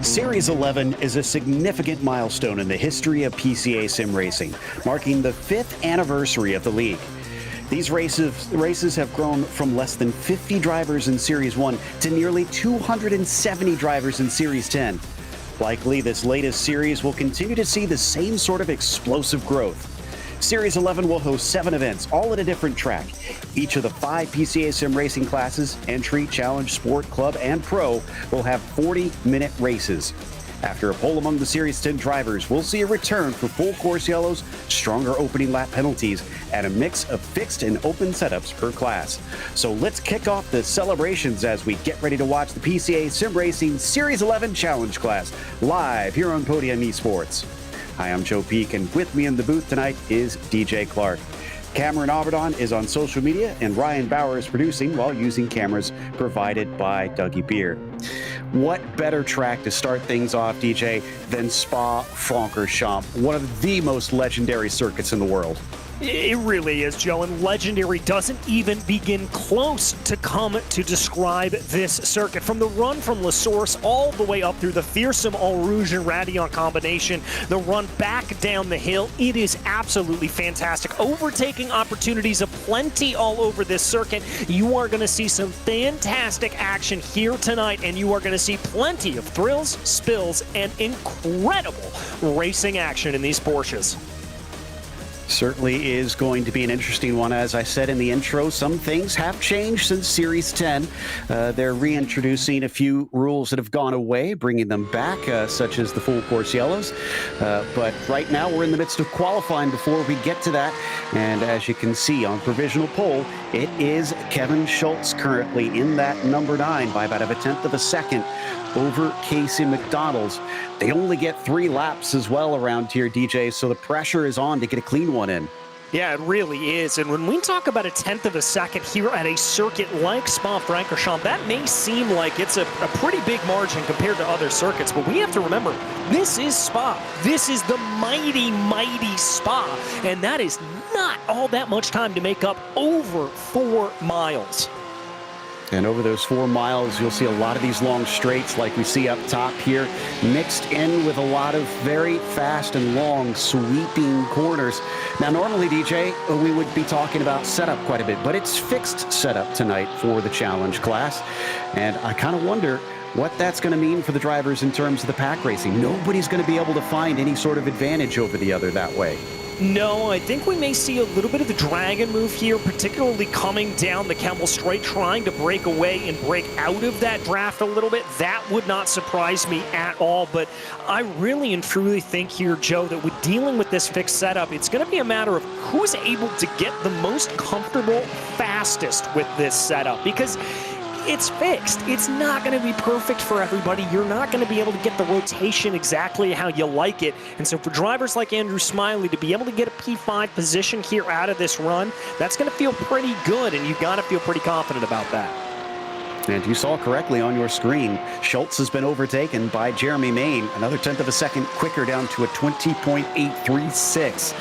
Series 11 is a significant milestone in the history of PCA sim racing, marking the 5th anniversary of the league. These races have grown from less than 50 drivers in Series 1 to nearly 270 drivers in Series 10. Likely, this latest series will continue to see the same sort of explosive growth. Series 11 will host 7 events, all at a different track. Each of the 5 PCA sim racing classes, Entry, Challenge, Sport, Club, and Pro, will have 40-minute races. After a poll among the Series 10 drivers, we'll see a return for full course yellows, stronger opening lap penalties, and a mix of fixed and open setups per class. So let's kick off the celebrations as we get ready to watch the PCA Sim Racing Series 11 Challenge class live here on Podium Esports. Hi, I'm Joe Peak, and with me in the booth tonight is DJ Clark. Cameron Avedon is on social media, and Ryan Bauer is producing while using cameras provided by Dougie Beer. What better track to start things off, DJ, than Spa-Francorchamps, one of the most legendary circuits in the world? It really is, Joe, and legendary doesn't even begin close to come to describe this circuit. From the run from La Source all the way up through the fearsome Eau Rouge and Radillon combination, the run back down the hill, it is absolutely fantastic. Overtaking opportunities aplenty all over this circuit. You are going to see some fantastic action here tonight, and you are going to see plenty of thrills, spills, and incredible racing action in these Porsches. Certainly is going to be an interesting one. As I said in the intro, some things have changed since Series 10. They're reintroducing a few rules that have gone away, bringing them back, such as the full course yellows. But right now we're in the midst of qualifying before we get to that. And as you can see on provisional poll, it is Kevin Schultz currently in that number 9 by about a 1/10 of a second over Casey McDonald's. They only get 3 laps as well around here, DJ, so the pressure is on to get a clean one in. Yeah, it really is. And when we talk about a 1/10 of a second here at a circuit like Spa-Francorchamps, that may seem like it's a pretty big margin compared to other circuits, but we have to remember, this is Spa. This is the mighty, mighty Spa, and that is not all that much time to make up over 4 miles. And over those 4 miles, you'll see a lot of these long straights like we see up top here, mixed in with a lot of very fast and long sweeping corners. Now, normally, DJ, we would be talking about setup quite a bit, but it's fixed setup tonight for the challenge class. And I kind of wonder what that's going to mean for the drivers in terms of the pack racing. Nobody's going to be able to find any sort of advantage over the other that way. No, I think we may see a little bit of the dragon move here, particularly coming down the Kemmel Straight, trying to break away and break out of that draft a little bit. That would not surprise me at all, but I really and truly think here, Joe, that with dealing with this fixed setup, it's going to be a matter of who's able to get the most comfortable fastest with this setup, because it's fixed. It's not going to be perfect for everybody. You're not going to be able to get the rotation exactly how you like it. And so for drivers like Andrew Smiley to be able to get a P5 position here out of this run, that's going to feel pretty good, and you've got to feel pretty confident about that. And you saw correctly on your screen, Schultz has been overtaken by Jeremy Main, another 1/10 of a second quicker, down to a 20.836.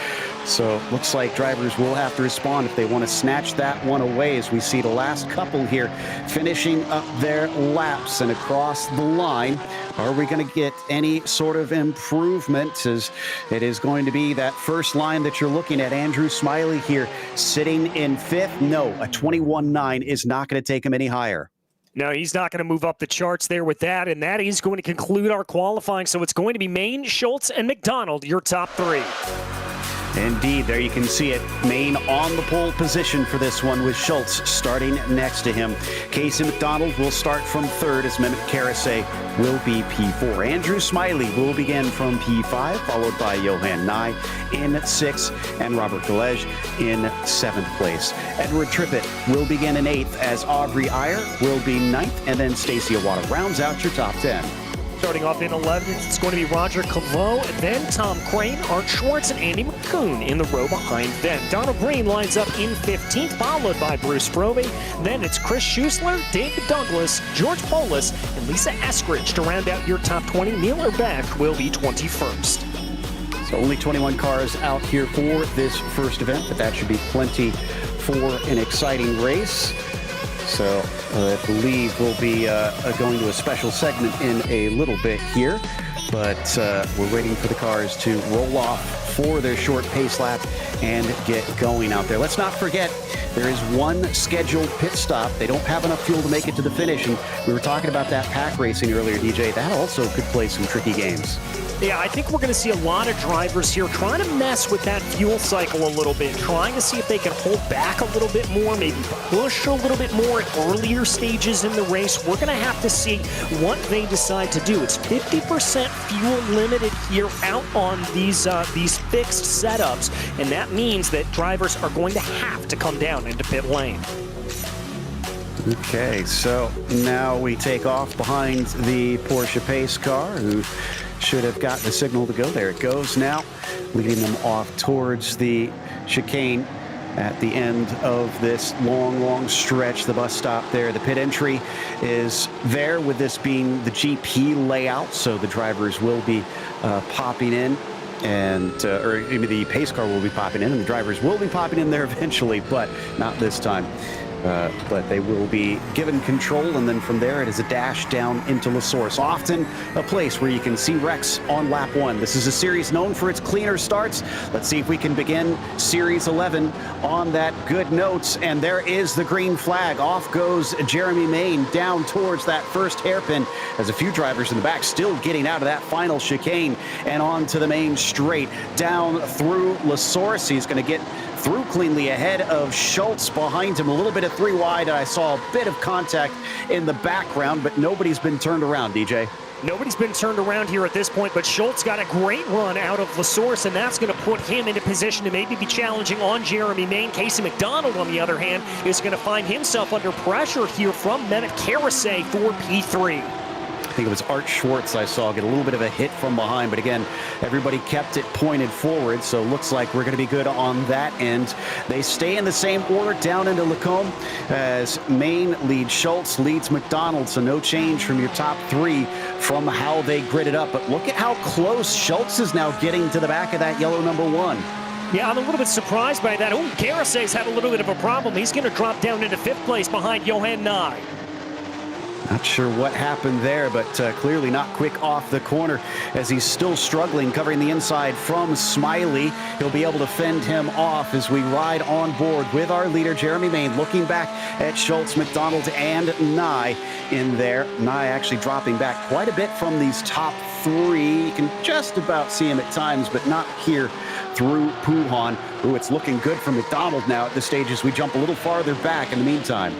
So looks like drivers will have to respond if they want to snatch that one away, as we see the last couple here finishing up their laps and across the line. Are we going to get any sort of improvement, as it is going to be that first line that you're looking at? Andrew Smiley here sitting in 5th. No, a 21.9 is not going to take him any higher. No, he's not going to move up the charts there with that, and that is going to conclude our qualifying. So it's going to be Main, Schultz, and McDonald, your top 3. Indeed, there you can see it. Main on the pole position for this one, with Schultz starting next to him. Casey McDonald will start from 3rd, as Mehmet Karasay will be P4. Andrew Smiley will begin from P5, followed by Johan Nye in 6th, and Robert Galej in 7th place. Edward Trippett will begin in 8th, as Aubrey Iyer will be 9th, and then Stacey Awada rounds out your top 10. Starting off in 11th, it's going to be Roger Caveau, then Tom Crane, Art Schwartz, and Andy McCoon in the row behind them. Donald Green lines up in 15th, followed by Bruce Proby. Then it's Chris Schuessler, David Douglas, George Polis, and Lisa Eskridge to round out your top 20. Neil Urbeck will be 21st. So only 21 cars out here for this first event, but that should be plenty for an exciting race. So I believe we'll be going to a special segment in a little bit here. But we're waiting for the cars to roll off for their short pace lap and get going out there. Let's not forget, there is one scheduled pit stop. They don't have enough fuel to make it to the finish. And we were talking about that pack racing earlier, DJ. That also could play some tricky games. Yeah, I think we're going to see a lot of drivers here trying to mess with that fuel cycle a little bit, trying to see if they can hold back a little bit more, maybe push a little bit more at earlier stages in the race. We're going to have to see what they decide to do. It's 50% fuel limited here out on these fixed setups, and that means that drivers are going to have to come down into pit lane. Okay, so now we take off behind the Porsche pace car, who should have got the signal to go. There it goes now, leading them off towards the chicane at the end of this long stretch. The bus stop there. The pit entry is there, with this being the GP layout, so the drivers will be popping in, and or maybe the pace car will be popping in, and the drivers will be popping in there eventually, but not this time. But they will be given control, and then from there it is a dash down into La Source. Often a place where you can see wrecks on lap 1. This is a series known for its cleaner starts. Let's see if we can begin Series 11 on that good notes. And there is the green flag. Off goes Jeremy Main down towards that first hairpin, as a few drivers in the back still getting out of that final chicane and onto the main straight down through La Source. He's going to get through cleanly ahead of Schultz behind him. A little bit of 3 wide. I saw a bit of contact in the background, but nobody's been turned around, DJ. Nobody's been turned around here at this point, but Schultz got a great run out of La Source, and that's going to put him into position to maybe be challenging on Jeremy Main. Casey McDonald, on the other hand, is going to find himself under pressure here from Mehmet Karasay for P3. I think it was Art Schwartz I saw get a little bit of a hit from behind, but again, everybody kept it pointed forward, so looks like we're going to be good on that end. They stay in the same order down into Lacombe, as Main leads Schultz, leads McDonald, so no change from your top 3 from how they gridded up. But look at how close Schultz is now getting to the back of that yellow number 1. Yeah, I'm a little bit surprised by that. Oh, Karasay's had a little bit of a problem. He's going to drop down into 5th place behind Johan Nye. Not sure what happened there, but clearly not quick off the corner, as he's still struggling, covering the inside from Smiley. He'll be able to fend him off as we ride on board with our leader, Jeremy Main, looking back at Schultz, McDonald, and Nye in there. Nye actually dropping back quite a bit from these top 3. You can just about see him at times, but not here through Puhan. Ooh, it's looking good for McDonald now at this stage as we jump a little farther back in the meantime.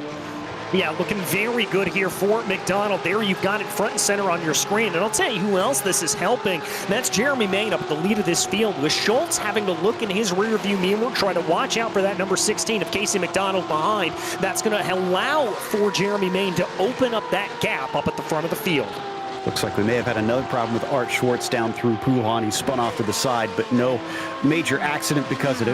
Yeah, looking very good here for McDonald. There you've got it front and center on your screen. And I'll tell you who else this is helping. That's Jeremy Main up at the lead of this field, with Schultz having to look in his rearview mirror, trying to watch out for that number 16 of Casey McDonald behind. That's going to allow for Jeremy Main to open up that gap up at the front of the field. Looks like we may have had another problem with Art Schwartz down through Puhan. He spun off to the side, but no major accident because of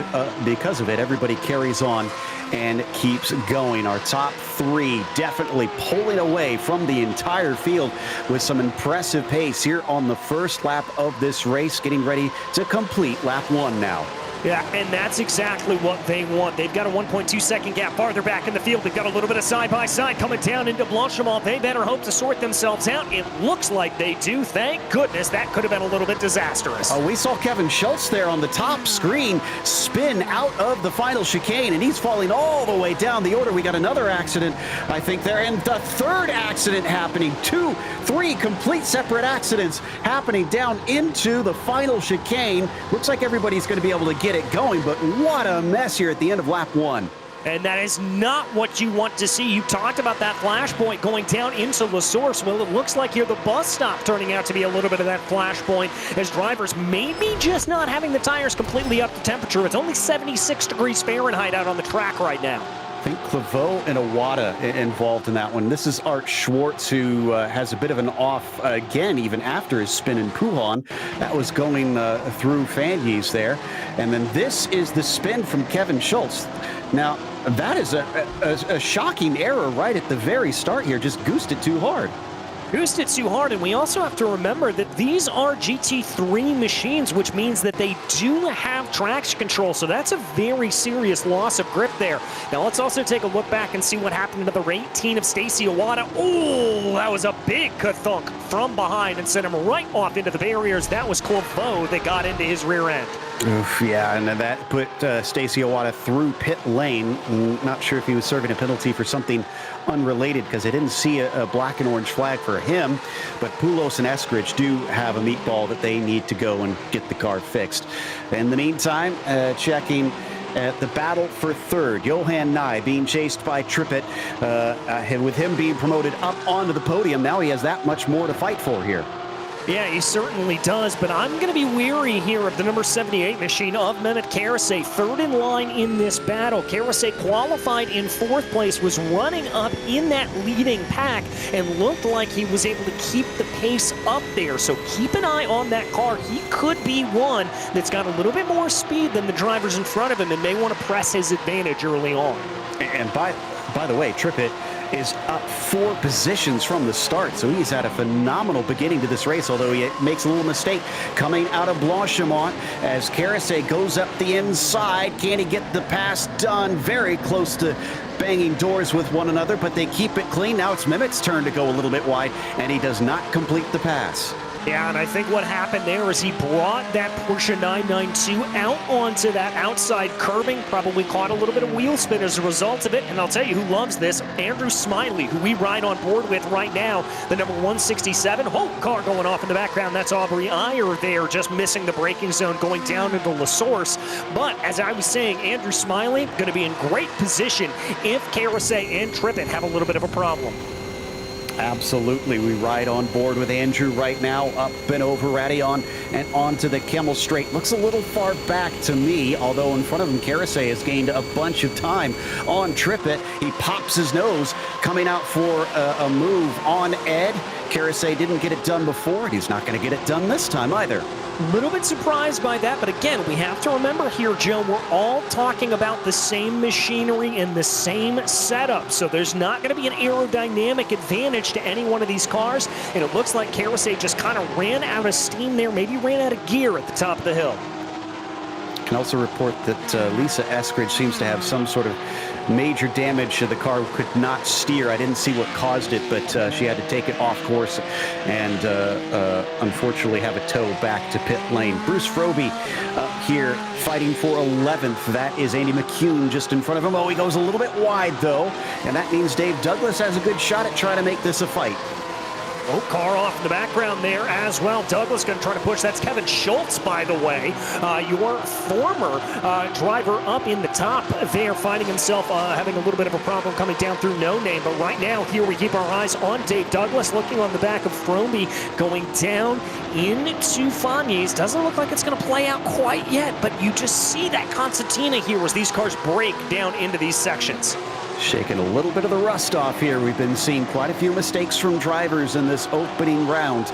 it. Everybody carries on and keeps going. Our top 3 definitely pulling away from the entire field with some impressive pace here on the first lap of this race, getting ready to complete lap 1 now. Yeah, and that's exactly what they want. They've got a 1.2-second gap farther back in the field. They've got a little bit of side-by-side coming down into Blanchimont. They better hope to sort themselves out. It looks like they do. Thank goodness. That could have been a little bit disastrous. We saw Kevin Schultz there on the top screen spin out of the final chicane, and he's falling all the way down the order. We got another accident, I think, there, and the 3rd accident happening. 2, 3 complete separate accidents happening down into the final chicane. Looks like everybody's going to be able to get it going, but what a mess here at the end of lap 1. And that is not what you want to see. You talked about that flashpoint going down into La Source. Well, it looks like here the bus stop turning out to be a little bit of that flashpoint, as drivers maybe just not having the tires completely up to temperature. It's only 76 degrees Fahrenheit out on the track right now. I think Claveau and Awada involved in that one. This is Art Schwartz, who has a bit of an off again, even after his spin in Puhan. That was going through Fanyes there. And then this is the spin from Kevin Schultz. Now, that is a shocking error right at the very start here. Just goosed it too hard. Boost it too hard, and we also have to remember that these are GT3 machines, which means that they do have traction control, so that's a very serious loss of grip there. Now let's also take a look back and see what happened to the 18 of Stacy Iwata. Oh, that was a big ka-thunk from behind and sent him right off into the barriers. That was Corvo that got into his rear end. Oof, yeah, and that put Stacy Iwata through pit lane. Not sure if he was serving a penalty for something unrelated, because I didn't see a black and orange flag for him, but Poulos and Eskridge do have a meatball that they need to go and get the car fixed. In the meantime, checking at the battle for third, Johan Nye being chased by Trippett, and with him being promoted up onto the podium, now he has that much more to fight for here. Yeah, he certainly does, but I'm going to be weary here of the number 78 machine of Mehmet Karasay, third in line in this battle. Karasay qualified in fourth place, was running up in that leading pack, and looked like he was able to keep the pace up there. So keep an eye on that car. He could be one that's got a little bit more speed than the drivers in front of him, and may want to press his advantage early on. And by the way, Trippett is up 4 positions from the start, so he's had a phenomenal beginning to this race, although he makes a little mistake coming out of Blanchimont as Karasay goes up the inside. Can he get the pass done? Very close to banging doors with one another, but they keep it clean. Now it's Mehmet's turn to go a little bit wide, and he does not complete the pass. Yeah, and I think what happened there is he brought that Porsche 992 out onto that outside curbing, probably caught a little bit of wheel spin as a result of it, and I'll tell you who loves this, Andrew Smiley, who we ride on board with right now, the number 167. Oh, car going off in the background, that's Aubrey Iyer there, just missing the braking zone going down into La Source. But as I was saying, Andrew Smiley going to be in great position if Karasay and Trippett have a little bit of a problem. Absolutely. We ride on board with Andrew right now, up and over Radeon and onto the Kemmel Straight. Looks a little far back to me, although in front of him, Karasay has gained a bunch of time on Trippett. He pops his nose, coming out for a move on Ed. Karasay didn't get it done before. He's not going to get it done this time either. A little bit surprised by that, but again, we have to remember here, Joe, we're all talking about the same machinery and the same setup, so there's not going to be an aerodynamic advantage to any one of these cars, and it looks like Karasay just kind of ran out of steam there, maybe ran out of gear at the top of the hill. Can also report that Lisa Eskridge seems to have some sort of major damage. The car could not steer. I didn't see what caused it, but she had to take it off course and unfortunately have a tow back to pit lane. Bruce Froby up here fighting for 11th. That is Andy McCune just in front of him. Oh, he goes a little bit wide though, and that means Dave Douglas has a good shot at trying to make this a fight. Oh, car off in the background there as well. Douglas going to try to push. That's Kevin Schultz, by the way. Your former driver up in the top there, finding himself having a little bit of a problem coming down through No Name. But right now, here we keep our eyes on Dave Douglas, looking on the back of Froby, going down into Fanys. Doesn't look like it's going to play out quite yet, but you just see that concertina here as these cars break down into these sections. Shaking a little bit of the rust off here. We've been seeing quite a few mistakes from drivers in this opening round.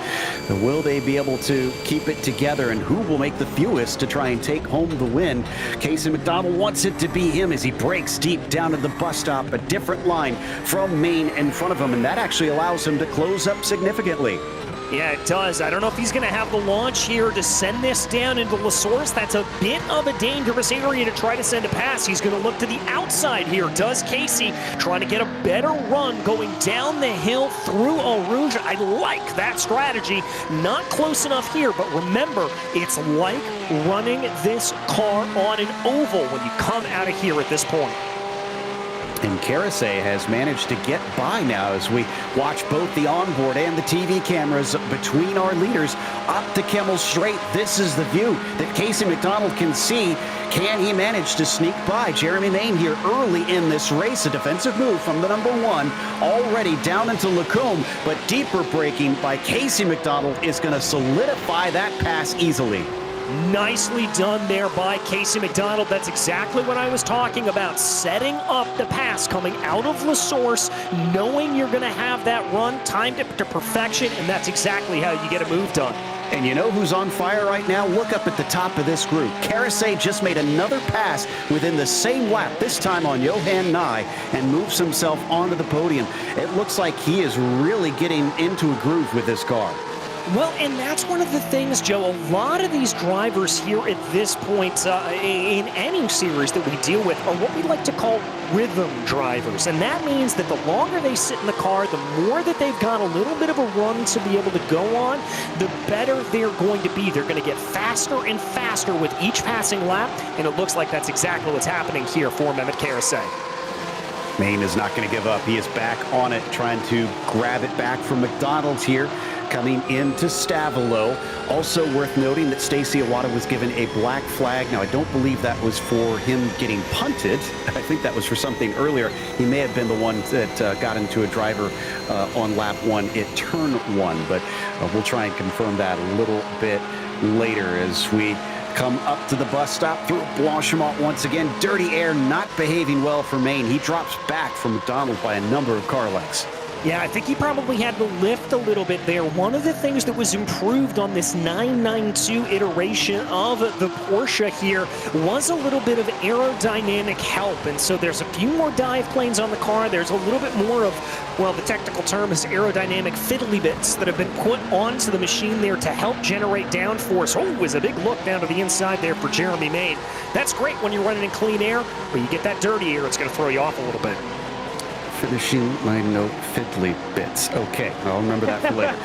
Will they be able to keep it together, and who will make the fewest to try and take home the win? Casey McDonald wants it to be him as he breaks deep down to the bus stop, a different line from Maine in front of him, and that actually allows him to close up significantly. Yeah, it does. I don't know if he's going to have the launch here to send this down into La Source. That's a bit of a dangerous area to try to send a pass. He's going to look to the outside here. Does Casey, trying to get a better run going down the hill through Eau Rouge. I like that strategy. Not close enough here, but remember, it's like running this car on an oval when you come out of here at this point. And Karasay has managed to get by now as we watch both the onboard and the TV cameras between our leaders up to Kemmel Straight. This is the view that Casey McDonald can see. Can he manage to sneak by Jeremy Main here early in this race? A defensive move from the number 1, already down into Lacombe, but deeper braking by Casey McDonald is going to solidify that pass easily. Nicely done there by Casey McDonald. That's exactly what I was talking about. Setting up the pass coming out of La Source, knowing you're going to have that run timed to perfection, and that's exactly how you get a move done. And you know who's on fire right now? Look up at the top of this group. Karasay just made another pass within the same lap, this time on Johan Nye, and moves himself onto the podium. It looks like he is really getting into a groove with this car. Well, and that's one of the things, Joe. A lot of these drivers here at this point in any series that we deal with are what we like to call rhythm drivers. And that means that the longer they sit in the car, the more that they've got a little bit of a run to be able to go on, the better they're going to be. They're going to get faster and faster with each passing lap, and it looks like that's exactly what's happening here for Mehmet Karasay. Maine is not going to give up. He is back on it, trying to grab it back from McDonald's here, coming into Stavolo. Also worth noting that Stacey Iwata was given a black flag. Now, I don't believe that was for him getting punted. I think that was for something earlier. He may have been the one that got into a driver on lap 1 at turn 1, but we'll try and confirm that a little bit later as we come up to the bus stop through Blanchimont once again. Dirty air, not behaving well for Maine. He drops back from McDonald by a number of car lengths. Yeah, I think he probably had to lift a little bit there. One of the things that was improved on this 992 iteration of the Porsche here was a little bit of aerodynamic help. And so there's a few more dive planes on the car. There's a little bit more of, well, the technical term is aerodynamic fiddly bits that have been put onto the machine there to help generate downforce. Oh, it was a big look down to the inside there for Jeremy Maine. That's great when you're running in clean air, but you get that dirty air, it's going to throw you off a little bit. Finishing my note, fiddly bits. Okay, I'll remember that for later.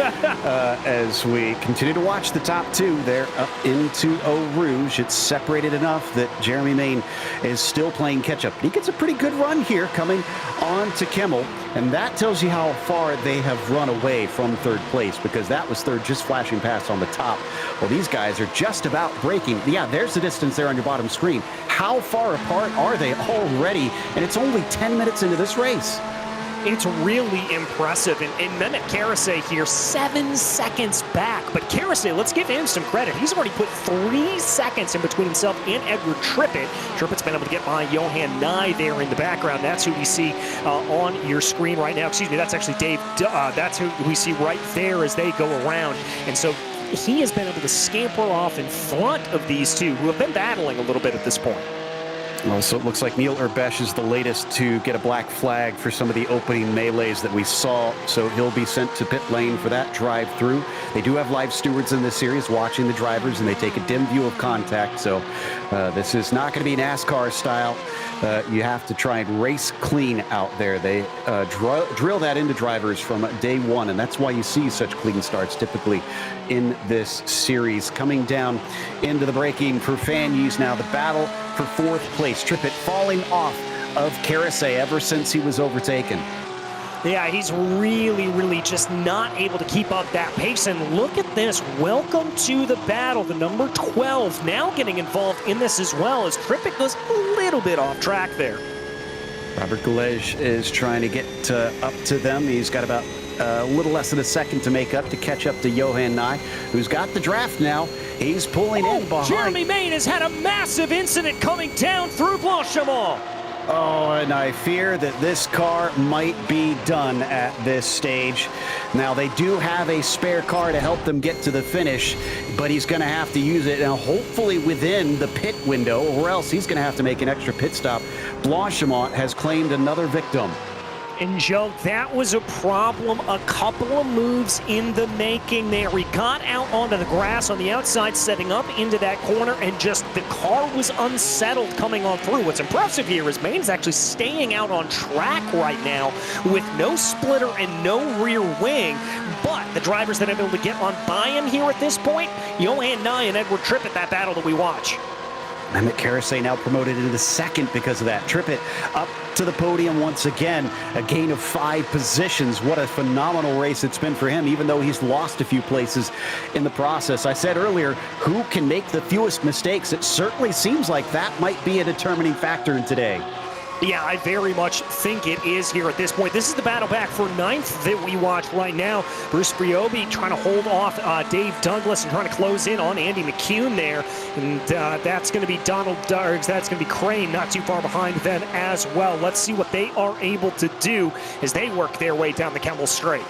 As we continue to watch the top two, they're up into Eau Rouge. It's separated enough that Jeremy Maine is still playing catch-up. He gets a pretty good run here coming on to Kimmel, and that tells you how far they have run away from third place, because that was third, just flashing past on the top. Well, these guys are just about breaking. Yeah, there's the distance there on your bottom screen. How far apart are they already? And it's only 10 minutes into this race. It's really impressive, and Mehmet Karasay here, 7 seconds back. But Karasay, let's give him some credit. He's already put 3 seconds in between himself and Edward Trippett. Trippett's been able to get behind Johan Nye there in the background. That's who we see on your screen right now. Excuse me, that's actually Dave. That's who we see right there as they go around. And so he has been able to scamper off in front of these two, who have been battling a little bit at this point. Well, so it looks like Neil Urbesh is the latest to get a black flag for some of the opening melees that we saw. So he'll be sent to pit lane for that drive-through. They do have live stewards in this series watching the drivers, and they take a dim view of contact. So this is not going to be NASCAR style. You have to try and race clean out there. They drill that into drivers from day one, and that's why you see such clean starts typically in this series. Coming down into the braking for Fanyes now, the battle for fourth place. Trippett falling off of Karasay ever since he was overtaken. Yeah, he's really just not able to keep up that pace. And look at this. Welcome to the battle. The number 12 now getting involved in this as well, as Trippett goes a little bit off track there. Robert Gallege is trying to get up to them. He's got about a little less than a second to make up to catch up to Johan Nye, who's got the draft now. He's pulling in behind. Jeremy Maine has had a massive incident coming down through Blanchimont. Oh, and I fear that this car might be done at this stage. Now, they do have a spare car to help them get to the finish, but he's going to have to use it, now hopefully within the pit window, or else he's going to have to make an extra pit stop. Blanchimont has claimed another victim. And Joe, that was a problem a couple of moves in the making there. He got out onto the grass on the outside, setting up into that corner, and just the car was unsettled coming on through. What's impressive here is Maine's actually staying out on track right now with no splitter and no rear wing. But the drivers that have been able to get on by him here at this point, Johan Nye and Edward Trippett, that battle that we watch. Mehmet Karasay now promoted into second because of that. Trippett up to the podium once again, a gain of 5 positions. What a phenomenal race it's been for him, even though he's lost a few places in the process. I said earlier, who can make the fewest mistakes? It certainly seems like that might be a determining factor in today. Yeah, I very much think it is here at this point. This is the battle back for 9th that we watch right now. Bruce Briobi trying to hold off Dave Douglas and trying to close in on Andy McCune there. And that's going to be Donald Dargs. That's going to be Crane not too far behind them as well. Let's see what they are able to do as they work their way down the Kemmel Straight.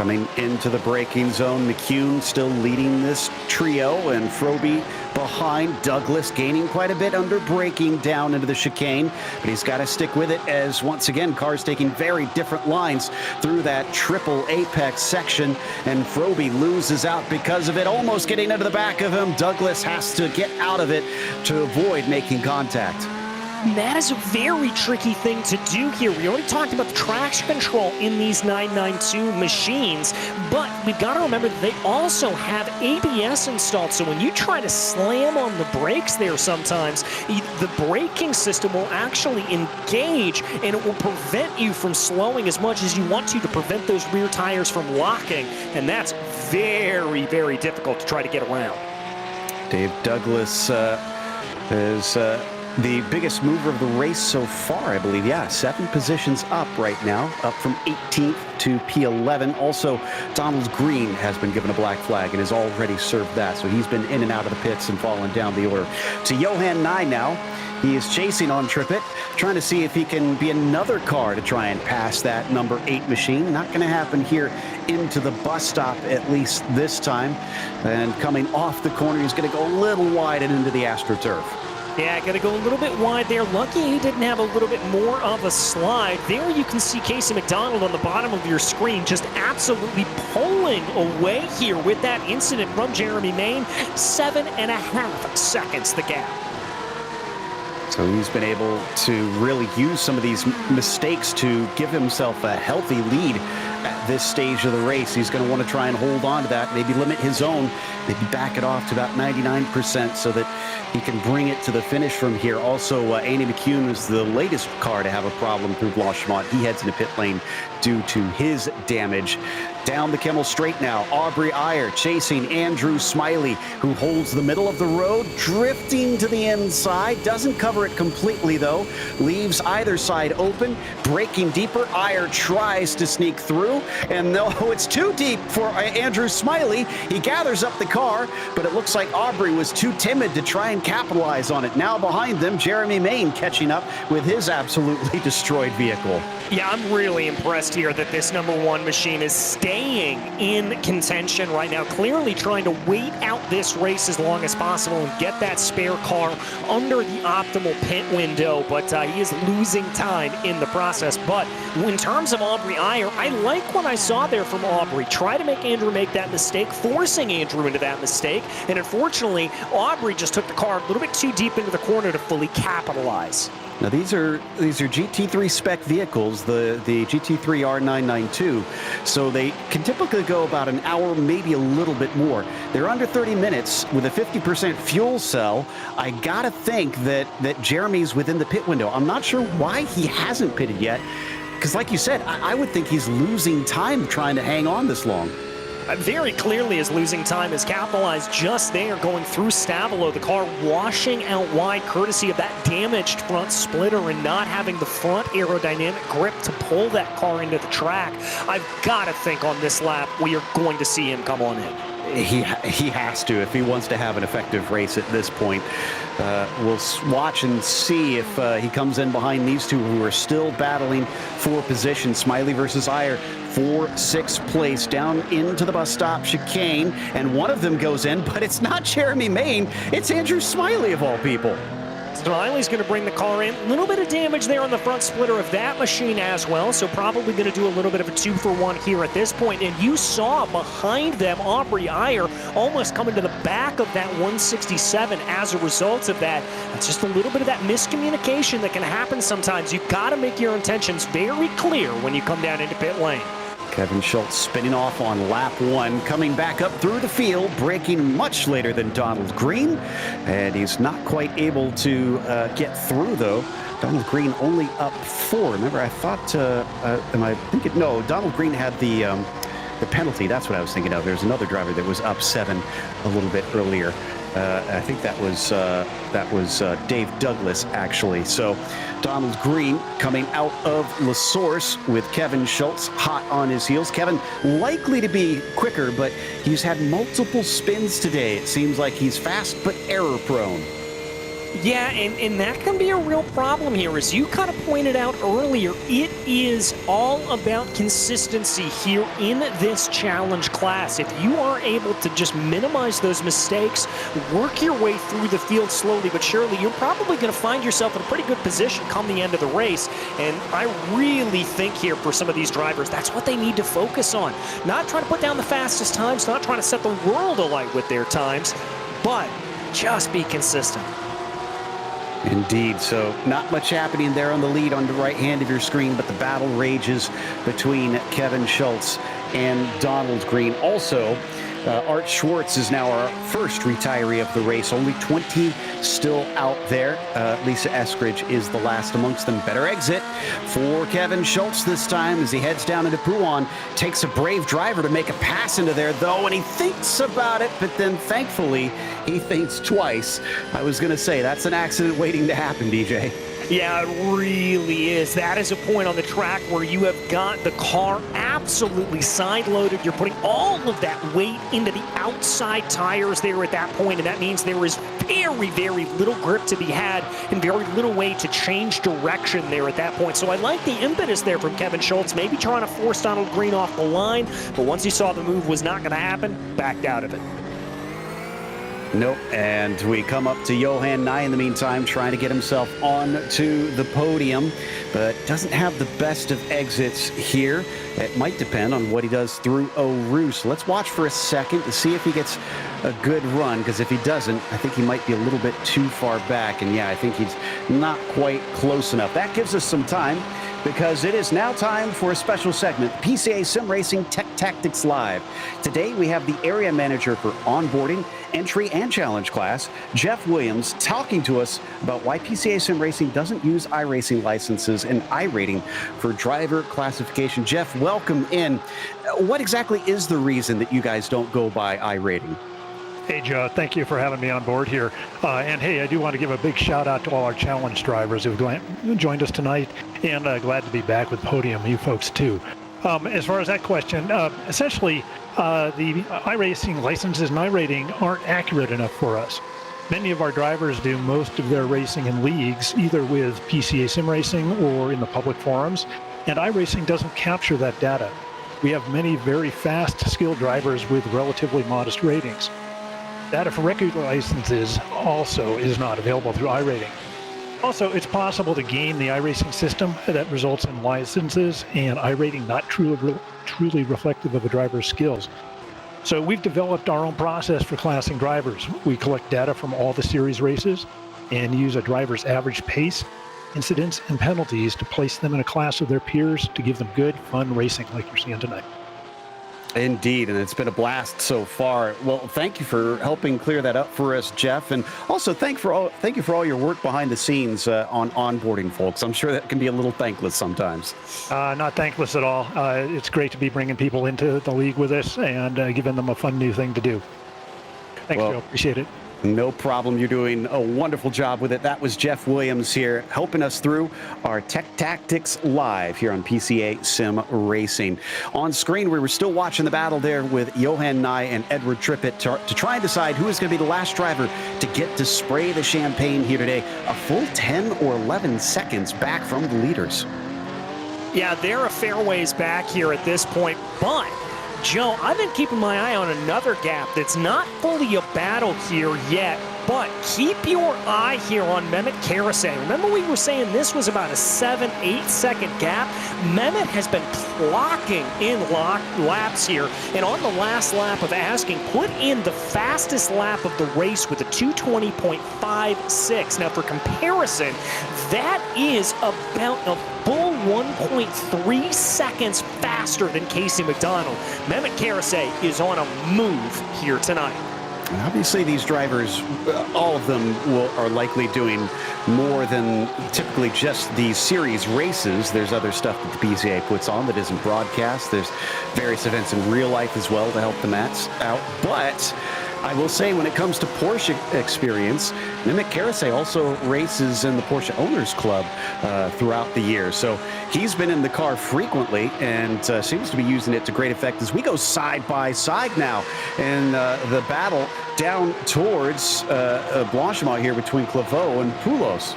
Coming into the braking zone, McCune still leading this trio, and Frobe behind. Douglas gaining quite a bit under braking down into the chicane, but he's got to stick with it as, once again, cars taking very different lines through that triple apex section, and Frobe loses out because of it, almost getting into the back of him. Douglas has to get out of it to avoid making contact. That is a very tricky thing to do here. We already talked about the traction control in these 992 machines, but we've got to remember that they also have ABS installed. So when you try to slam on the brakes there sometimes, the braking system will actually engage and it will prevent you from slowing as much as you want to prevent those rear tires from locking. And that's very, very difficult to try to get around. Dave Douglas is the biggest mover of the race so far, I believe. Yeah, 7 positions up right now, up from 18th to P11. Also, Donald Green has been given a black flag and has already served that. So he's been in and out of the pits and fallen down the order. To Johan Nye now. He is chasing on Trippett, trying to see if he can be another car to try and pass that number 8 machine. Not going to happen here into the bus stop, at least this time. And coming off the corner, he's going to go a little wide and into the AstroTurf. Yeah, got to go a little bit wide there. Lucky he didn't have a little bit more of a slide. There you can see Casey McDonald on the bottom of your screen just absolutely pulling away here with that incident from Jeremy Main. 7.5 seconds the gap. So he's been able to really use some of these mistakes to give himself a healthy lead at this stage of the race. He's going to want to try and hold on to that, maybe limit his own, maybe back it off to about 99% so that he can bring it to the finish from here. Also, Andy McCune is the latest car to have a problem through Blanchemont. He heads into pit lane due to his damage. Down the Kimmel Straight now, Aubrey Iyer chasing Andrew Smiley, who holds the middle of the road, drifting to the inside. Doesn't cover it completely, though. Leaves either side open, braking deeper. Iyer tries to sneak through, and no, it's too deep for Andrew Smiley. He gathers up the car, but it looks like Aubrey was too timid to try and capitalize on it. Now behind them, Jeremy Main catching up with his absolutely destroyed vehicle. Yeah, I'm really impressed here that this number 1 machine is staying in contention right now, clearly trying to wait out this race as long as possible and get that spare car under the optimal pit window, but he is losing time in the process. But in terms of Aubrey Iyer, I like what I saw there from Aubrey. Try to make Andrew make that mistake, forcing Andrew into that mistake, and unfortunately, Aubrey just took the car a little bit too deep into the corner to fully capitalize. Now these are GT3 spec vehicles, the GT3 R992, so they can typically go about an hour, maybe a little bit more. They're under 30 minutes with a 50% fuel cell. I gotta think that Jeremy's within the pit window. I'm not sure why he hasn't pitted yet, because like you said, I would think he's losing time trying to hang on this long. Very clearly is losing time, is capitalized just there, going through Stavelo, the car washing out wide courtesy of that damaged front splitter and not having the front aerodynamic grip to pull that car into the track. I've got to think on this lap we are going to see him come on in. He has to if he wants to have an effective race at this point. We'll watch and see if he comes in behind these two who are still battling for position. Smiley versus Iyer for 6th place down into the bus stop chicane, and one of them goes in, but it's not Jeremy Main, it's Andrew Smiley of all people. Smiley's going to bring the car in. A little bit of damage there on the front splitter of that machine as well, so probably going to do a little bit of a 2-for-1 here at this point. And you saw behind them Aubrey Iyer almost coming to the back of that 167 as a result of that. It's just a little bit of that miscommunication that can happen sometimes. You've got to make your intentions very clear when you come down into pit lane. Kevin Schultz spinning off on lap 1, coming back up through the field, braking much later than Donald Green, and he's not quite able to get through, though. Donald Green only up 4. Remember, I thought, no, Donald Green had the penalty. That's what I was thinking of. There's another driver that was up 7 a little bit earlier. I think that was Dave Douglas, actually. So Donald Green coming out of La Source with Kevin Schultz hot on his heels. Kevin likely to be quicker, but he's had multiple spins today. It seems like he's fast but error prone. Yeah, and that can be a real problem here. As you kind of pointed out earlier, it is all about consistency here in this challenge class. If you are able to just minimize those mistakes, work your way through the field slowly but surely, you're probably going to find yourself in a pretty good position come the end of the race. And I really think here for some of these drivers, that's what they need to focus on. Not trying to put down the fastest times, not trying to set the world alight with their times, but just be consistent. Indeed. So not much happening there on the lead on the right hand of your screen, but the battle rages between Kevin Schultz and Donald Green. Also, Art Schwartz is now our first retiree of the race. Only 20 still out there. Lisa Eskridge is the last amongst them. Better exit for Kevin Schultz this time as he heads down into Pouan. Takes a brave driver to make a pass into there, though, and he thinks about it, but then thankfully he thinks twice. I was going to say, that's an accident waiting to happen, DJ. Yeah, it really is. That is a point on the track where you have got the car absolutely side-loaded. You're putting all of that weight into the outside tires there at that point, and that means there is very, very little grip to be had and very little way to change direction there at that point. So I like the impetus there from Kevin Schultz, maybe trying to force Donald Green off the line, but once he saw the move was not going to happen, backed out of it. Nope, and we come up to Johan Nye in the meantime, trying to get himself onto the podium, but doesn't have the best of exits here. It might depend on what he does through Eau Rouge. So let's watch for a second to see if he gets a good run, because if he doesn't, I think he might be a little bit too far back, and yeah, I think he's not quite close enough. That gives us some time, because it is now time for a special segment, PCA Sim Racing Tech Tactics Live. Today we have the area manager for onboarding, entry, and challenge class, Jeff Williams, talking to us about why PCA Sim Racing doesn't use iRacing licenses and iRating for driver classification. Jeff, welcome in. What exactly is the reason that you guys don't go by iRating? Hey, Joe, thank you for having me on board here. And hey, I do want to give a big shout out to all our challenge drivers who've joined us tonight, and glad to be back with Podium, you folks too. As far as that question, essentially, the iRacing licenses and iRating aren't accurate enough for us. Many of our drivers do most of their racing in leagues, either with PCA Sim Racing or in the public forums, and iRacing doesn't capture that data. We have many very fast, skilled drivers with relatively modest ratings. Data for record licenses also is not available through iRating. Also, it's possible to game the iRacing system that results in licenses and iRating not truly reflective of a driver's skills. So we've developed our own process for classing drivers. We collect data from all the series races and use a driver's average pace, incidents, and penalties to place them in a class of their peers to give them good, fun racing like you're seeing tonight. Indeed, and it's been a blast so far. Well, thank you for helping clear that up for us, Jeff, and also thank you for all your work behind the scenes on onboarding folks. I'm sure that can be a little thankless sometimes. Not thankless at all. It's great to be bringing people into the league with us and giving them a fun new thing to do. Thanks, Joe. Appreciate it. No problem. You're doing a wonderful job with it. That was Jeff Williams here helping us through our Tech Tactics Live here on PCA Sim Racing. On screen, we were still watching the battle there with Johan Nye and Edward Trippett to try and decide who is going to be the last driver to get to spray the champagne here today. A full 10 or 11 seconds back from the leaders. Yeah, they're a fair ways back here at this point, but Joe, I've been keeping my eye on another gap that's not fully a battle here yet, but keep your eye here on Mehmet Karasay. Remember we were saying this was about a 7-8 second gap? Mehmet has been clocking in laps here, and on the last lap of asking, put in the fastest lap of the race with a 2:20.56. Now for comparison, that is about a full 1.3 seconds faster than Casey McDonald. Mehmet Karasay is on a move here tonight. Obviously, these drivers, all of them are likely doing more than typically just these series races. There's other stuff that the PCA puts on that isn't broadcast. There's various events in real life as well to help the mats out. But I will say when it comes to Porsche experience, Mehmet Karasay also races in the Porsche Owners Club throughout the year. So he's been in the car frequently and seems to be using it to great effect as we go side by side now in the battle down towards Blanchimont here between Claveau and Poulos.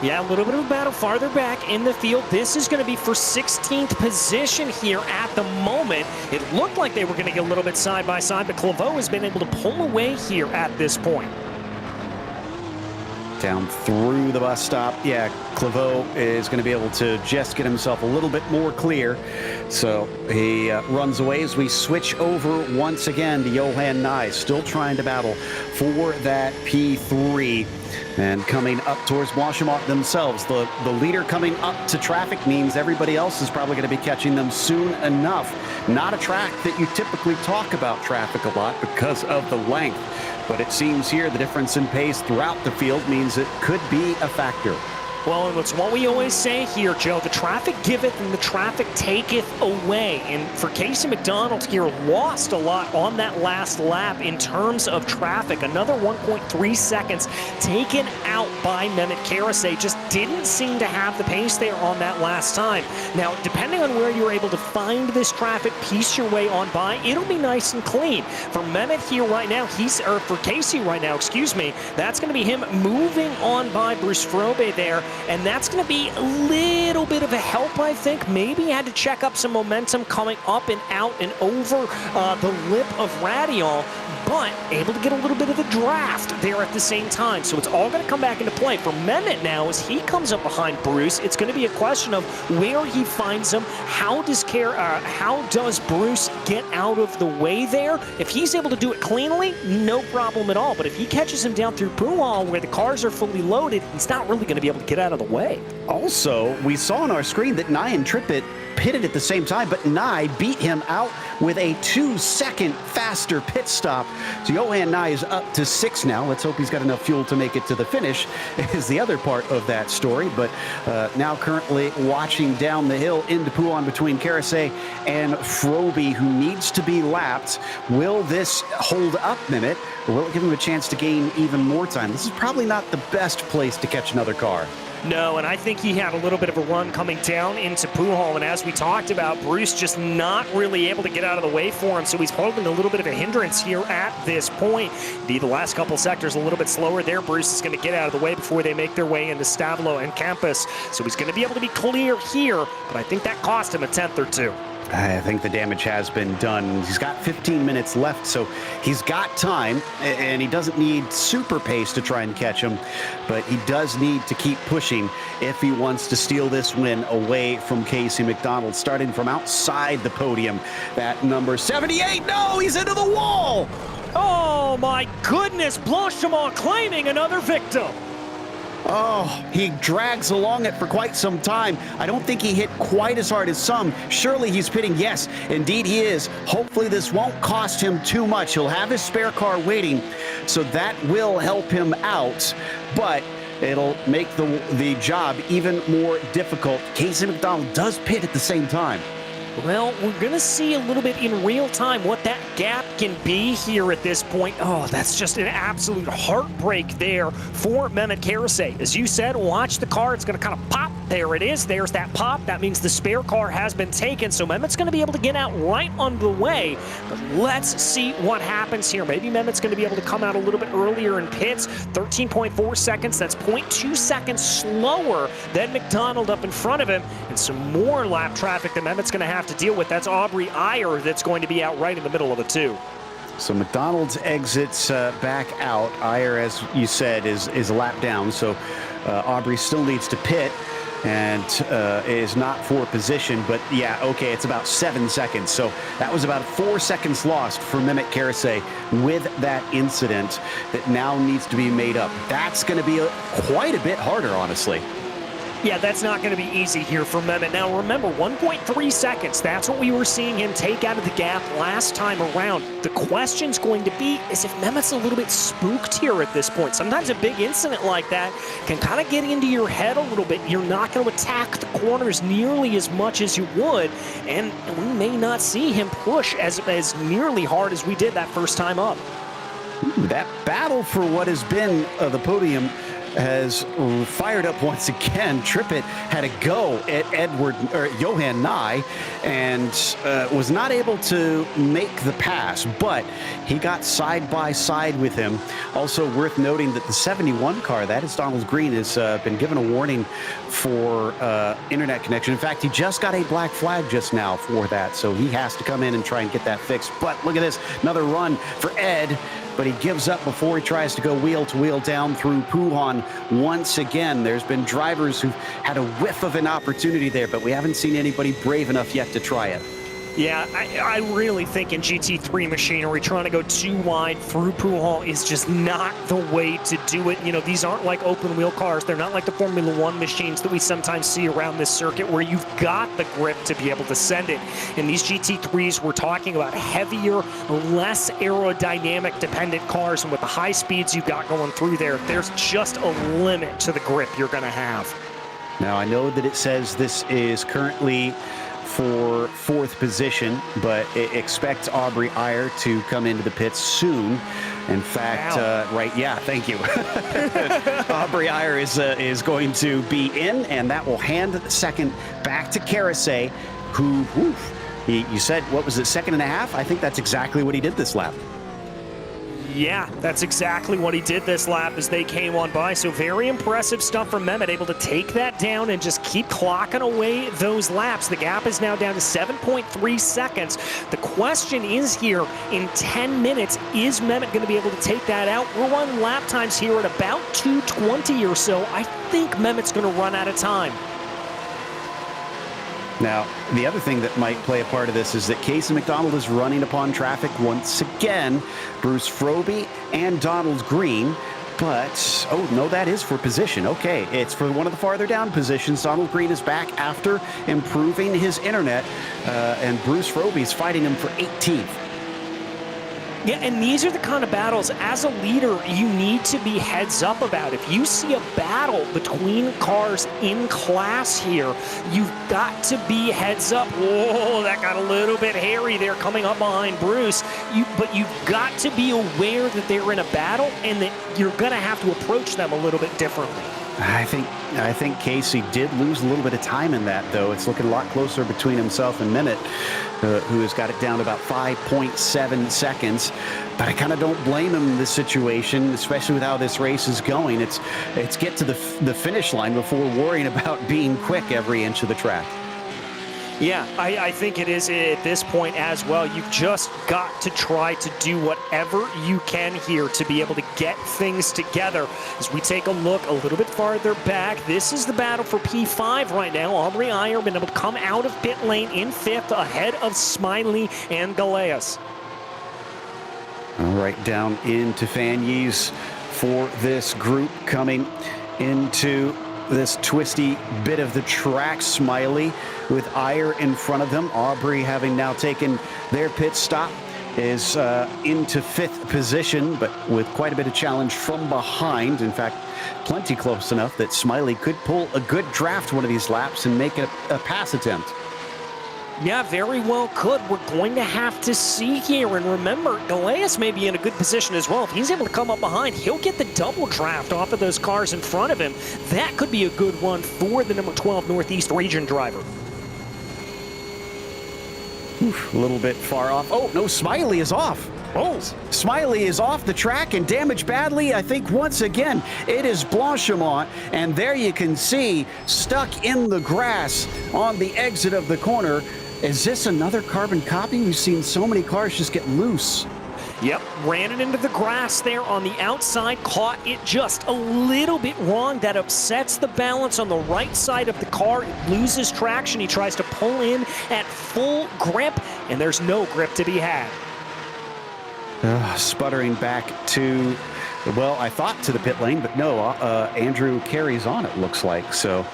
Yeah, a little bit of a battle farther back in the field. This is going to be for 16th position here at the moment. It looked like they were going to get a little bit side by side, but Claveau has been able to pull away here at this point. Down through the bus stop. Yeah, Claveau is going to be able to just get himself a little bit more clear. So he runs away as we switch over once again to Johan Nye, still trying to battle for that P3. And coming up towards Blanchimont themselves, the leader coming up to traffic means everybody else is probably going to be catching them soon enough. Not a track that you typically talk about traffic a lot because of the length. But it seems here the difference in pace throughout the field means it could be a factor. Well, and it's what we always say here, Joe, the traffic giveth and the traffic taketh away. And for Casey McDonald here, lost a lot on that last lap in terms of traffic. Another 1.3 seconds taken out by Mehmet Karasay. Just didn't seem to have the pace there on that last time. Now, depending on where you're able to find this traffic, piece your way on by, it'll be nice and clean. For Mehmet here right now, for Casey right now, excuse me, that's going to be him moving on by Bruce Frobe there. And that's going to be a little bit of a help, I think. Maybe had to check up some momentum coming up and out and over the lip of Radial, but able to get a little bit of the draft there at the same time. So it's all going to come back into play. For Mehmet now, as he comes up behind Bruce, it's going to be a question of where he finds him. How does Bruce get out of the way there? If he's able to do it cleanly, no problem at all. But if he catches him down through Pouhon where the cars are fully loaded, he's not really going to be able to get out of the way. Also, we saw on our screen that Nye and Trippett pitted at the same time, but Nye beat him out with a 2-second faster pit stop. So Johan Nye is up to 6 now. Let's hope he's got enough fuel to make it to the finish, is the other part of that story. But now currently watching down the hill into Pouhon between Karasay and Frobe, who needs to be lapped. Will this hold up Mehmet, or will it give him a chance to gain even more time? This is probably not the best place to catch another car. No, and I think he had a little bit of a run coming down into Pouhon, and as we talked about, Bruce just not really able to get out of the way for him, so he's holding a little bit of a hindrance here at this point. Indeed, the last couple sectors a little bit slower there. Bruce is going to get out of the way before they make their way into Stavelo and Campus, so he's going to be able to be clear here, but I think that cost him a tenth or two. I think the damage has been done. He's got 15 minutes left, so he's got time, and he doesn't need super pace to try and catch him, but he does need to keep pushing if he wants to steal this win away from Casey McDonald, starting from outside the podium. That number 78, no, he's into the wall! Oh my goodness, Blanchimont claiming another victim. Oh, he drags along it for quite some time. I don't think he hit quite as hard as some. Surely he's pitting. Yes, indeed he is. Hopefully this won't cost him too much. He'll have his spare car waiting, so that will help him out. But it'll make the job even more difficult. Casey McDonald does pit at the same time. Well, we're going to see a little bit in real time what that gap can be here at this point. Oh, that's just an absolute heartbreak there for Mehmet Karasay. As you said, watch the car. It's going to kind of pop. There it is. There's that pop. That means the spare car has been taken. So Mehmet's going to be able to get out right on the way. But let's see what happens here. Maybe Mehmet's going to be able to come out a little bit earlier in pits. 13.4 seconds. That's 0.2 seconds slower than McDonald up in front of him. And some more lap traffic that Mehmet's going to have to deal with. That's Aubrey Ayer that's going to be out right in the middle of the two. So McDonald's exits back out. Ayer, as you said, is a lap down. So Aubrey still needs to pit and is not for position. But yeah, okay, it's about 7 seconds. So that was about 4 seconds lost for Mehmet Karasay with that incident that now needs to be made up. That's going to be quite a bit harder, honestly. Yeah, that's not going to be easy here for Mehmet. Now, remember, 1.3 seconds. That's what we were seeing him take out of the gap last time around. The question's going to be is if Mehmet's a little bit spooked here at this point. Sometimes a big incident like that can kind of get into your head a little bit. You're not going to attack the corners nearly as much as you would, and we may not see him push as nearly hard as we did that first time up. That battle for what has been the podium has fired up once again. Trippett had a go at Johan Nye and was not able to make the pass, but he got side by side with him. Also worth noting that the 71 car, that is Donald Green, has been given a warning for internet connection. In fact, he just got a black flag just now for that, so he has to come in and try and get that fixed. But look at this, another run for Ed, but he gives up before he tries to go wheel to wheel down through Puhan once again. There's been drivers who've had a whiff of an opportunity there, but we haven't seen anybody brave enough yet to try it. Yeah, I really think in GT3 machinery, trying to go too wide through Puhan is just not the way to do it. You know, these aren't like open wheel cars. They're not like the Formula One machines that we sometimes see around this circuit where you've got the grip to be able to send it. In these GT3s, we're talking about heavier, less aerodynamic dependent cars. And with the high speeds you've got going through there, there's just a limit to the grip you're going to have. Now, I know that it says this is currently for 4th position, but expect Aubrey Iyer to come into the pits soon. In fact, right, yeah, thank you. Aubrey Iyer is going to be in, and that will hand second back to Karasay, who, you said, what was it, 2.5 seconds? I think that's exactly what he did this lap. Yeah, that's exactly what he did this lap as they came on by. So very impressive stuff from Mehmet, able to take that down and just keep clocking away those laps. The gap is now down to 7.3 seconds. The question is here, in 10 minutes, is Mehmet going to be able to take that out? We're on lap times here at about 2:20 or so. I think Mehmet's going to run out of time. Now, the other thing that might play a part of this is that Casey McDonald is running upon traffic once again. Bruce Froby and Donald Green. But, oh, no, that is for position. Okay, it's for one of the farther down positions. Donald Green is back after improving his internet, and Bruce Froby's fighting him for 18th. Yeah, and these are the kind of battles, as a leader, you need to be heads up about. If you see a battle between cars in class here, you've got to be heads up. Whoa, that got a little bit hairy there coming up behind Bruce. But you've got to be aware that they're in a battle and that you're going to have to approach them a little bit differently. I think Casey did lose a little bit of time in that, though. It's looking a lot closer between himself and Mehmet, who has got it down to about 5.7 seconds. But I kind of don't blame him in this situation, especially with how this race is going. It's get to the finish line before worrying about being quick every inch of the track. Yeah, I think it is at this point as well. You've just got to try to do whatever you can here to be able to get things together. As we take a look a little bit farther back, this is the battle for P5 right now. Aubrey Iyer been able to come out of pit lane in 5th ahead of Smiley and Galeas. All right, down into Fanyes for this group coming into this twisty bit of the track. Smiley with Iyer in front of them. Aubrey, having now taken their pit stop, is into 5th position, but with quite a bit of challenge from behind. In fact, plenty close enough that Smiley could pull a good draft one of these laps and make it a pass attempt. Yeah, very well could. We're going to have to see here. And remember, Galeas may be in a good position as well. If he's able to come up behind, he'll get the double draft off of those cars in front of him. That could be a good one for the number 12 Northeast Region driver. A little bit far off. Oh, no, Smiley is off. Oh, Smiley is off the track and damaged badly. I think once again, it is Blanchimont. And there you can see, stuck in the grass on the exit of the corner. Is this another carbon copy? We've seen so many cars just get loose. Yep, ran it into the grass there on the outside, caught it just a little bit wrong. That upsets the balance on the right side of the car. It loses traction. He tries to pull in at full grip, and there's no grip to be had. Sputtering back to, well, I thought to the pit lane, but no, Andrew carries on, it looks like. So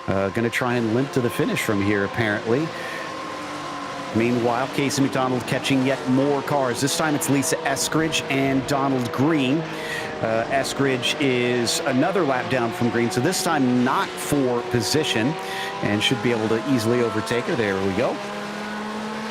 going to try and limp to the finish from here, apparently. Meanwhile, Casey McDonald catching yet more cars. This time it's Lisa Eskridge and Donald Green. Eskridge is another lap down from Green, so this time not for position, and should be able to easily overtake her. There we go.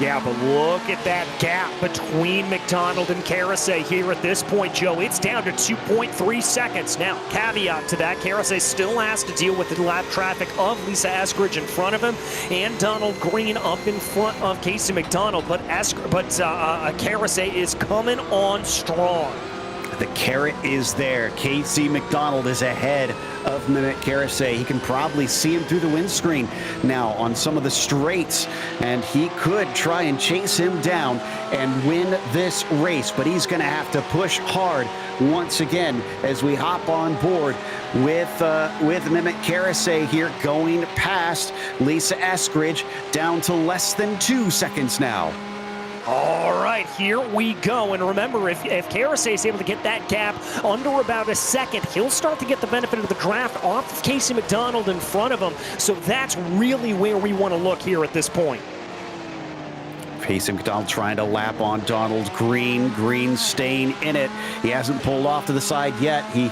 Yeah, but look at that gap between McDonald and Karasay here at this point, Joe. It's down to 2.3 seconds. Now, caveat to that, Karasay still has to deal with the lap traffic of Lisa Eskridge in front of him and Donald Green up in front of Casey McDonald, but Karasay is coming on strong. The carrot is there. Casey McDonald is ahead of Mehmet Karasay. He can probably see him through the windscreen now on some of the straights, and he could try and chase him down and win this race, but he's going to have to push hard once again as we hop on board with Mehmet Karasay here, going past Lisa Eskridge, down to less than 2 seconds now. All right, here we go. And remember, if Karasay is able to get that gap under about a second, he'll start to get the benefit of the draft off of Casey McDonald in front of him. So that's really where we want to look here at this point. Casey McDonald trying to lap on Donald Green. Green staying in it. He hasn't pulled off to the side yet. He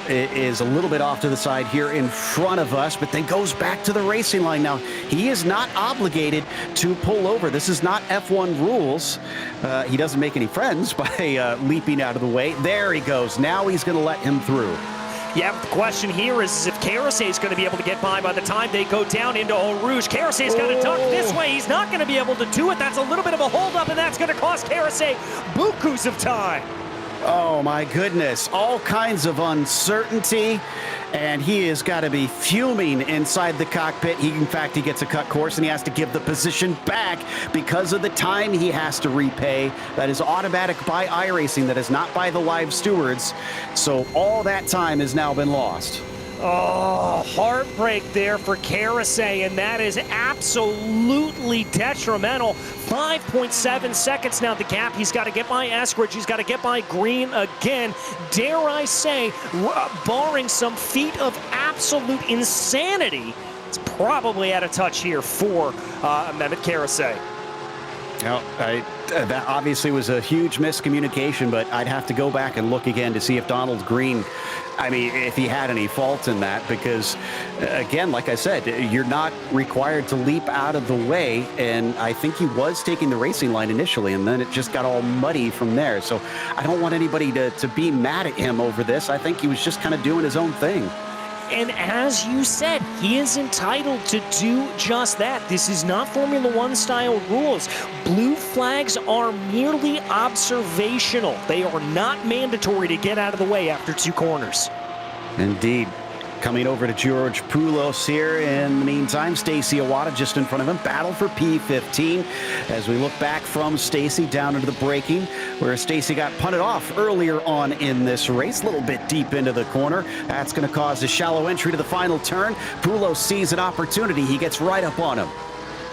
is a little bit off to the side here in front of us, but then goes back to the racing line. Now, he is not obligated to pull over. This is not F1 rules. He doesn't make any friends by leaping out of the way. There he goes. Now he's going to let him through. Yeah, but the question here is if Karasay is going to be able to get by the time they go down into Eau Rouge. Karasay's got to duck this way. He's not going to be able to do it. That's a little bit of a holdup, and that's going to cost Karasay bukus of time. Oh, my goodness. All kinds of uncertainty, and he has got to be fuming inside the cockpit. In fact, he gets a cut course, and he has to give the position back because of the time he has to repay. That is automatic by iRacing. That is not by the live stewards. So all that time has now been lost. Oh, heartbreak there for Karasay, and that is absolutely detrimental. 5.7 seconds now the gap. He's got to get by Eskridge. He's got to get by Green again. Dare I say, barring some feat of absolute insanity, it's probably out of touch here for Mehmet Karasay. Well, that obviously was a huge miscommunication, but I'd have to go back and look again to see if Donald Green, if he had any fault in that, because, again, like I said, you're not required to leap out of the way, and I think he was taking the racing line initially, and then it just got all muddy from there. So I don't want anybody to be mad at him over this. I think he was just kind of doing his own thing. And as you said, he is entitled to do just that. This is not Formula One style rules. Blue flags are merely observational. They are not mandatory to get out of the way after 2 corners. Indeed. Coming over to George Poulos here. In the meantime, Stacy Iwata just in front of him. Battle for P15 as we look back from Stacy down into the braking, where Stacy got punted off earlier on in this race, a little bit deep into the corner. That's going to cause a shallow entry to the final turn. Poulos sees an opportunity. He gets right up on him.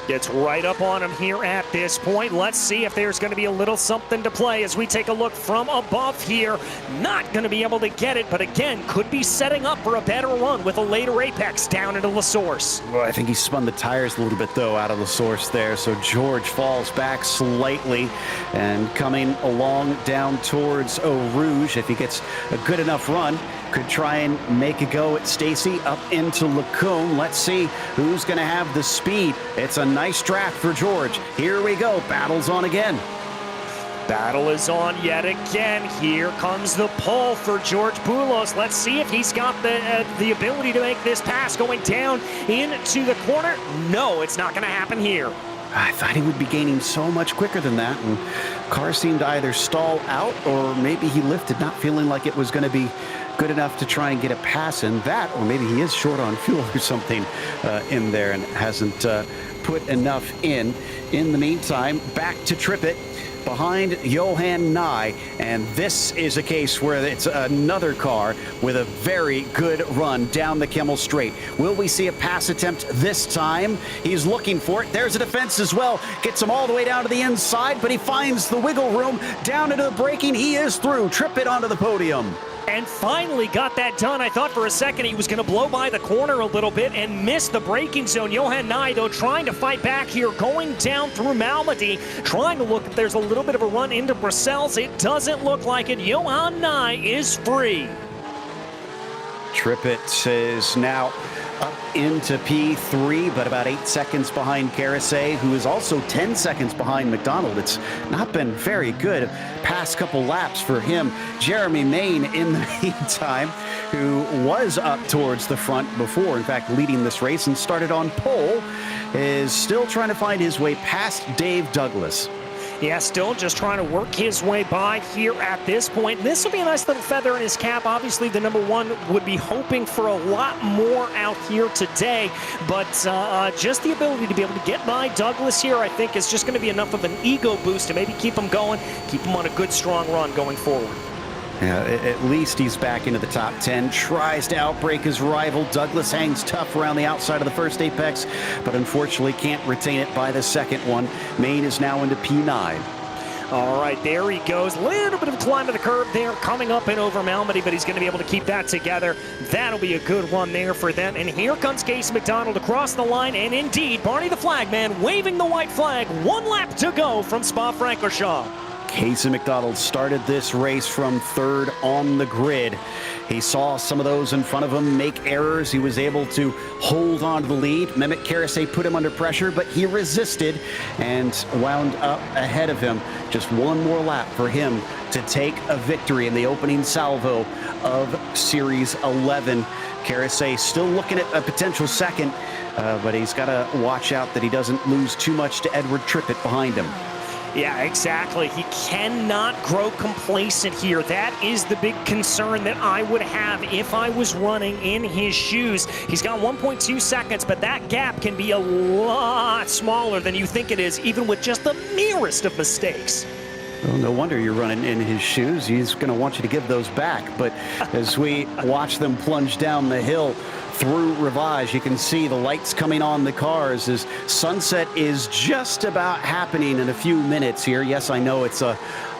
Gets right up on him here at this point. Let's see if there's going to be a little something to play as we take a look from above here. Not going to be able to get it, but again, could be setting up for a better run with a later apex down into La Source. Well, I think he spun the tires a little bit, though, out of La Source there. So George falls back slightly and coming along down towards Eau Rouge. If he gets a good enough run, could try and make a go at Stacy up into Lacombe. Let's see who's going to have the speed. It's a nice draft for George. Here we go. Battle's on again. Battle is on yet again. Here comes the pull for George Poulos. Let's see if he's got the ability to make this pass going down into the corner. No, it's not going to happen here. I thought he would be gaining so much quicker than that, and car seemed to either stall out or maybe he lifted, not feeling like it was going to be good enough to try and get a pass in that, or maybe he is short on fuel or something in there and hasn't put enough in. In the meantime, back to Trippett behind Johan Nye, and this is a case where it's another car with a very good run down the Kemmel Straight. Will we see a pass attempt this time? He's looking for it. There's a defense as well. Gets him all the way down to the inside, but he finds the wiggle room down into the braking. He is through. Trippett onto the podium. And finally got that done. I thought for a second he was going to blow by the corner a little bit and miss the braking zone. Johan Nye, though, trying to fight back here, going down through Malmedy, trying to look if there's a little bit of a run into Brussels. It doesn't look like it. Johan Nye is free. Trippett is now up into P3, but about 8 seconds behind Carasay, who is also 10 seconds behind McDonald. It's not been very good past couple laps for him. Jeremy Main, in the meantime, who was up towards the front before, in fact, leading this race and started on pole, is still trying to find his way past Dave Douglas. Yeah, still just trying to work his way by here at this point. This will be a nice little feather in his cap. Obviously, the number one would be hoping for a lot more out here today, but just the ability to be able to get by Douglas here, I think, is just going to be enough of an ego boost to maybe keep him going, keep him on a good, strong run going forward. Yeah, at least he's back into the top 10, tries to outbreak his rival. Douglas hangs tough around the outside of the first apex, but unfortunately can't retain it by the second one. Main is now into P9. All right, there he goes. Little bit of a climb to the curb there, coming up and over Malmedy, but he's going to be able to keep that together. That'll be a good run there for them. And here comes Casey McDonald across the line, and indeed, Barney the Flagman waving the white flag. 1 lap to go from Spa-Francorchamps. Casey McDonald started this race from third on the grid. He saw some of those in front of him make errors. He was able to hold on to the lead. Mehmet Karasay put him under pressure, but he resisted and wound up ahead of him. Just one more lap for him to take a victory in the opening salvo of Series 11. Karasay still looking at a potential second, but he's got to watch out that he doesn't lose too much to Edward Trippett behind him. Yeah, exactly. He cannot grow complacent here. That is the big concern that I would have if I was running in his shoes. He's got 1.2 seconds, but that gap can be a lot smaller than you think it is, even with just the merest of mistakes. Well, no wonder you're running in his shoes. He's going to want you to give those back. But as we watch them plunge down the hill through Rivage, you can see the lights coming on the cars as sunset is just about happening in a few minutes here. Yes, I know it's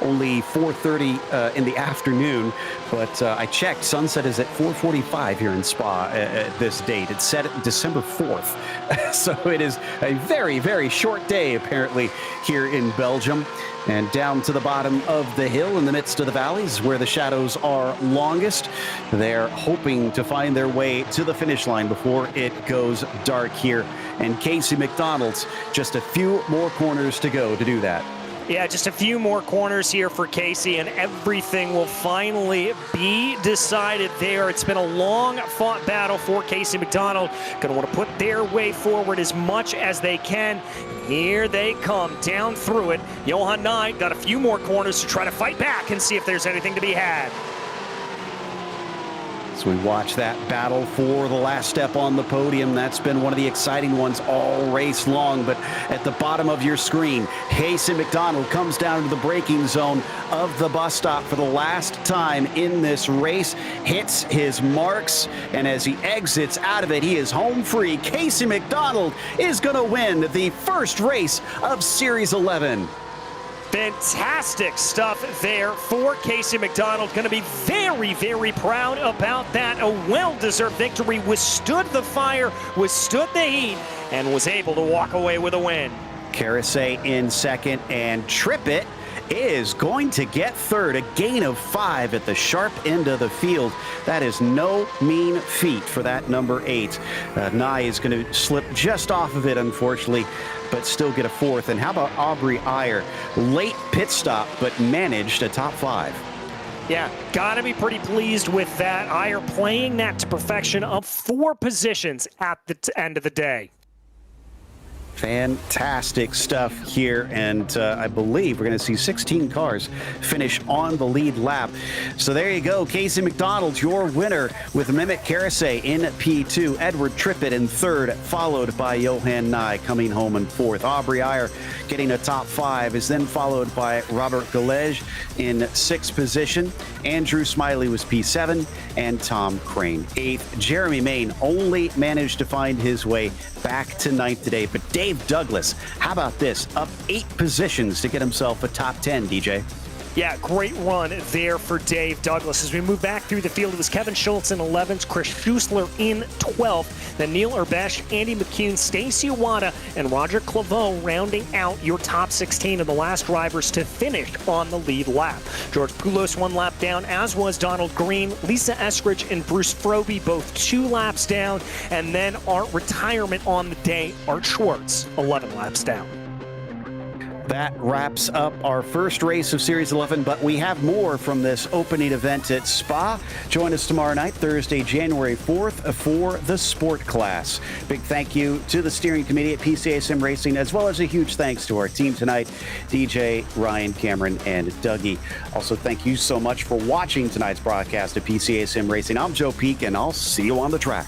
only 4:30 in the afternoon, but I checked. Sunset is at 4:45 here in Spa at this date. It's set December 4th. So it is a very, very short day, apparently, here in Belgium. And down to the bottom of the hill in the midst of the valleys where the shadows are longest, they're hoping to find their way to the finish line before it goes dark here. And Casey McDonald's just a few more corners to go to do that. Yeah, just a few more corners here for Casey, and everything will finally be decided there. It's been a long-fought battle for Casey McDonald. Going to want to put their way forward as much as they can. Here they come down through it. Johan Knight got a few more corners to try to fight back and see if there's anything to be had. So we watch that battle for the last step on the podium. That's been one of the exciting ones all race long. But at the bottom of your screen, Casey McDonald comes down to the braking zone of the bus stop for the last time in this race, hits his marks, and as he exits out of it, he is home free. Casey McDonald is going to win the first race of Series 11. Fantastic stuff there for Casey McDonald. Going to be very, very proud about that. A well-deserved victory. Withstood the fire, withstood the heat, and was able to walk away with a win. Karasay in second, and Trippett is going to get third. A gain of 5 at the sharp end of the field. That is no mean feat for that number 8. Nye is going to slip just off of it, unfortunately, but still get a 4th. And how about Aubrey Ayer? Late pit stop, but managed a top 5. Yeah, got to be pretty pleased with that. Ayer playing that to perfection of 4 positions at the end of the day. Fantastic stuff here, and I believe we're going to see 16 cars finish on the lead lap. So there you go, Casey McDonald, your winner, with Mehmet Karasay in P2, Edward Trippett in third, followed by Johan Nye coming home in 4th. Aubrey Ayer getting a top 5 is then followed by Robert Galej in 6th position. Andrew Smiley was P7, and Tom Crane 8th. Jeremy Main only managed to find his way back to 9th today, but Dave Douglas, how about this? Up 8 positions to get himself a top 10, DJ. Yeah, great run there for Dave Douglas. As we move back through the field, it was Kevin Schultz in 11th, Chris Schussler in 12th, then Neil Urbesh, Andy McCune, Stacey Iwata, and Roger Claveau rounding out your top 16 of the last drivers to finish on the lead lap. George Poulos 1 lap down, as was Donald Green, Lisa Eskridge, and Bruce Froby both 2 laps down, and then our retirement on the day, Art Schwartz 11 laps down. That wraps up our first race of Series 11, but we have more from this opening event at Spa. Join us tomorrow night, Thursday, January 4th, for the Sport Class. Big thank you to the steering committee at PCA Sim Racing, as well as a huge thanks to our team tonight, DJ, Ryan, Cameron, and Dougie. Also, thank you so much for watching tonight's broadcast of PCA Sim Racing. I'm Joe Peak, and I'll see you on the track.